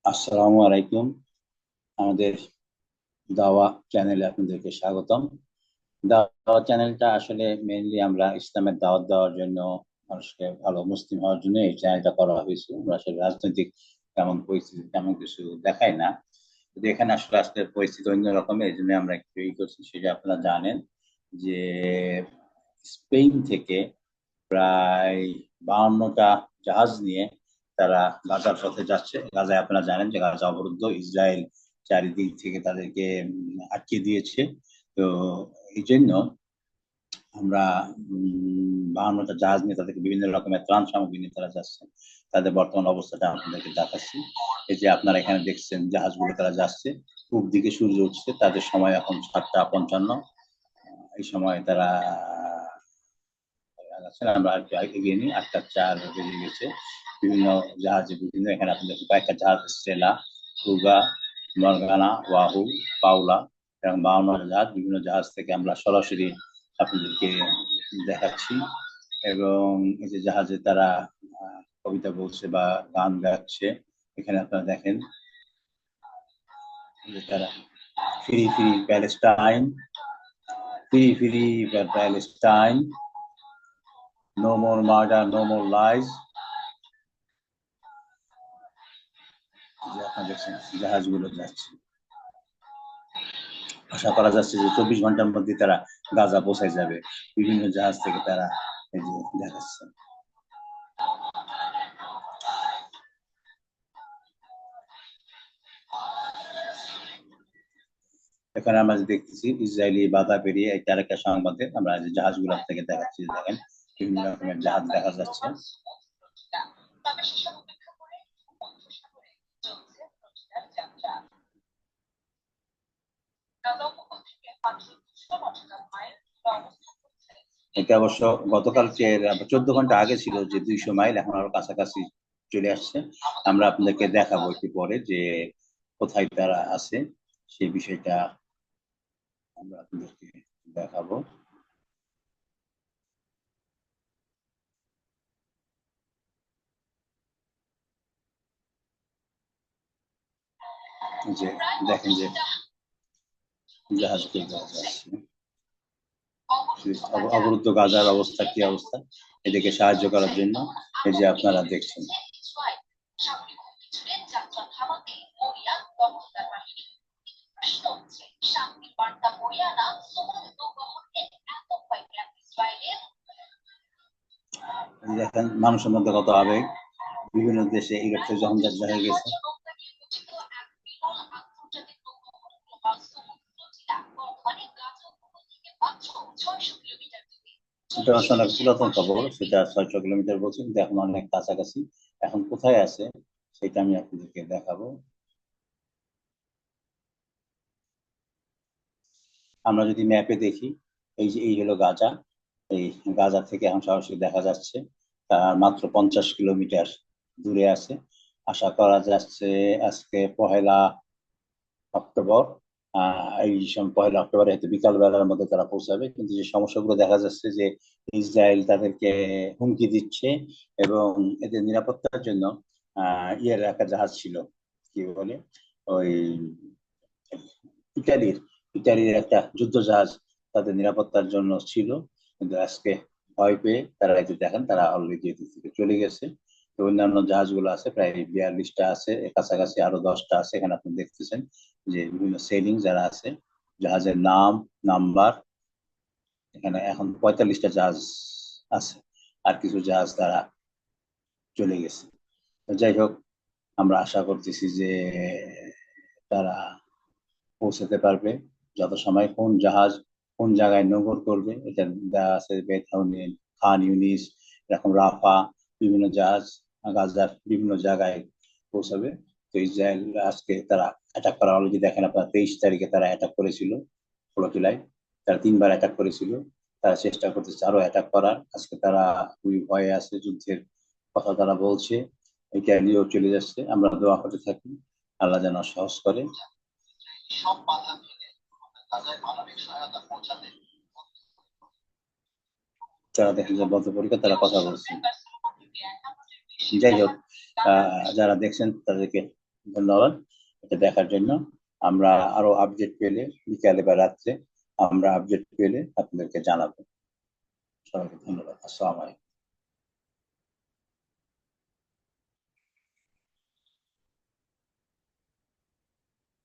আসসালামু আলাইকুম। আমাদের দাওয়া চ্যানেলে আপনাদেরকে স্বাগতম। দাওয়া চ্যানেলটা আসলে মেইনলি আমরা ইসলামের দাওয়াত দেওয়ার জন্য, মানুষকে ভালো মুসলিম হওয়ার জন্য এই চ্যানেলটা করা হয়েছে। আমরা আসলে রাজনৈতিক তেমন পরিস্থিতি তেমন কিছু দেখাই না, কিন্তু এখানে আসলে আসলে পরিস্থিতি অন্য রকমের, এই জন্য আমরা একটু ই করছি। সেটা আপনারা জানেন যে স্পেন থেকে প্রায় 52টা জাহাজ নিয়ে তারা গাজার পথে যাচ্ছে। গাজায় আপনারা জানেন যে গাজা অবরুদ্ধ, ইসরায়েল চারিদিক থেকে তাদেরকে আটকে দিয়েছে। তো এই জন্য আমরা 52টা জাহাজ নিয়ে তাদেরকে বিভিন্ন রকমের ত্রাণ সামগ্রী নিয়ে তারা যাচ্ছে। তাদের বর্তমান অবস্থাটা আপনাদেরকে দেখাচ্ছি। এই যে আপনারা এখানে দেখছেন জাহাজগুলো তারা যাচ্ছে, পূব দিকে সূর্য উঠছে, তাদের সময় এখন 7টা 55। এই সময় তারা আছেন। আমরা আর কি এগিয়ে নিই, 8টা 4 বেজে গেছে। বিভিন্ন জাহাজে বিভিন্ন, এখানে আপনাদের কয়েকটা জাহাজ, স্টেলা, টুগা, মরগানা, ওয়াহু, পাওলা, এবং 52টা জাহাজ। বিভিন্ন জাহাজ থেকে আমরা সরাসরি আপনাদেরকে দেখাচ্ছি। এবং এই যে জাহাজে তারা কবিতা বলছে বা গান গাচ্ছে। এখানে আপনারা দেখেন যে তারা free free Palestine, free free Palestine, no more murder, no more lies. যে আপনারা দেখছেন জাহাজগুলো যাচ্ছে। আশা করা যাচ্ছে যে 24 ঘন্টার মধ্যে তারা গাজা পৌঁছায় যাবে। বিভিন্ন জাহাজ থেকে তারা এই যে দেখাচ্ছে। এখানে আমরা যে দেখতেছি ইসরায়েলি বাধা পেরিয়ে একটা আরেকটা সংবাদে আমরা যে জাহাজগুলো থেকে দেখাচ্ছি, দেখেন বিভিন্ন রকমের জাহাজ দেখা যাচ্ছে। এটা অবশ্য গতকালকে 14 ঘন্টা আগে ছিল যে 200 মাইল, এখন আরো কাছাকাছি চলে আসছে। আমরা আপনাদেরকে দেখাবো একটু পরে যে কোথায় তারা আছে, সেই বিষয়টা আমরা আপনাদেরকে দেখাবো। যে দেখেন যে জাহাজ পেয়ে যাচ্ছে, অবরুদ্ধ গাজার অবস্থা কি অবস্থা, এদেরকে সাহায্য করার জন্য এই যে আপনারা দেখছেন। দেখেন মানুষের মধ্যে কত আবেগ, বিভিন্ন দেশে ইউরোপ থেকে যখন হয়ে গেছে। এটা আসলে অনেক পুরাতন খবর, সেটা 600 কিলোমিটার বলছে, কিন্তু এখন অনেক কাছাকাছি। এখন কোথায় আছে সেটা আমি আপনাদেরকে দেখাবো। আমরা যদি ম্যাপে দেখি, এই যে এই হলো গাজা। এই গাজা থেকে এখন সরাসরি দেখা যাচ্ছে তার মাত্র 50 কিলোমিটার দূরে আছে। আশা করা যাচ্ছে আজকে 1লা অক্টোবর। এই 1লা অক্টোবরে হয়তো বিকাল বেলার মধ্যে তারা পৌঁছাবে, কিন্তু যে সমস্যাগুলো দেখা যাচ্ছে যে ইসরায়েল তাদেরকে হুমকি দিচ্ছে। এবং এদের নিরাপত্তার জন্য ইয়ের একটা জাহাজ ছিল, কি বলে ওই ইটালির ইটালির একটা যুদ্ধ জাহাজ তাদের নিরাপত্তার জন্য ছিল। কিন্তু আজকে ভয় পেয়ে তারা এই যে দেখেন তারা অলরেডি এদিক থেকে চলে গেছে। তো অন্যান্য জাহাজগুলো আছে, প্রায় 42টা আছে, এর কাছাকাছি আরো 10টা আছে। এখানে আপনি দেখতেছেন যে বিভিন্ন সেলিং যারা আছে, জাহাজের নাম, নাম্বার। এখানে এখন 45টা জাহাজ আছে, আর কিছু জাহাজ তারা চলে গেছে। তো যাই হোক, আমরা আশা করতেছি যে তারা পৌঁছাতে পারবে যথাসময়ে। কোন জাহাজ কোন জায়গায় নোঙর করবে এটা দেওয়া আছে, বেথাউনিন, খান ইউনিস, এরকম রাফা, বিভিন্ন জাহাজ গাজার বিভিন্ন জায়গায় পৌঁছাবে। তো ইসরায়েল আজকে তারা অ্যাটাক করা অলরেডি দেখেন আপনার 23 তারিখে তারা অ্যাটাক করেছিল 16 জুলাই। তারা 3বার অ্যাটাক করেছিল। তারা চেষ্টা করতেছে আরো অ্যাটাক করার। আজকে তারা খুবই ভয়ে আছে, যুদ্ধের কথা তারা বলছে। এটা নিয়েও চলে যাচ্ছে। আমরা দোয়া করতে থাকি আল্লাহ যেন সহজ করে। তারা দেখেন যে বদ্ধপরিকর তারা কথা বলছে। যাই হোক, যারা দেখছেন তাদেরকে ধন্যবাদ এটা দেখার জন্য। আমরা আরো আপডেট পেলে বিকালে বা রাত্রে আমরা আপডেট পেলে আপনাদেরকে জানাবো। সবাইকে ধন্যবাদ। আসসালামু আলাইকুম।